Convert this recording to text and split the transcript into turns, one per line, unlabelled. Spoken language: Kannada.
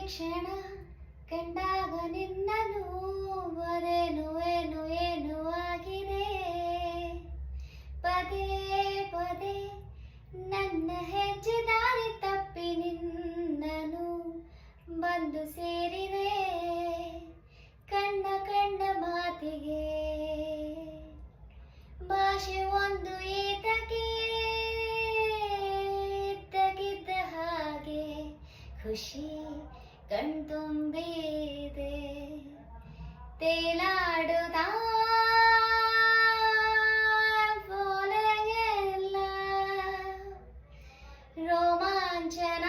ಕ್ಷಣ ಕಂಡಾಗ ನಿನ್ನನು ಅದೇನು ಏನು ಏನು ಆಗಿದೆ ಪದೇ ಪದೇ ನನ್ನ ಹೆಜ್ಜೆ ದಾರಿ ತಪ್ಪಿ ನಿನ್ನನು ಬಂದು ಸೇರಿದೆ ಕಣ್ಣ ಕಣ್ಣ ಮಾತಿಗೆ ಭಾಷೆ ಒಂದು ಏತಕ್ಕೆ ಇದ್ದಕ್ಕಿದ್ದ ಹಾಗೆ ಖುಷಿ ಕಣ್ತುಂಬಿದೆ ತೇಲಾಡುತ್ತಾ ಪೋಲೆಗೆಲ್ಲ ರೋಮಾಂಚನ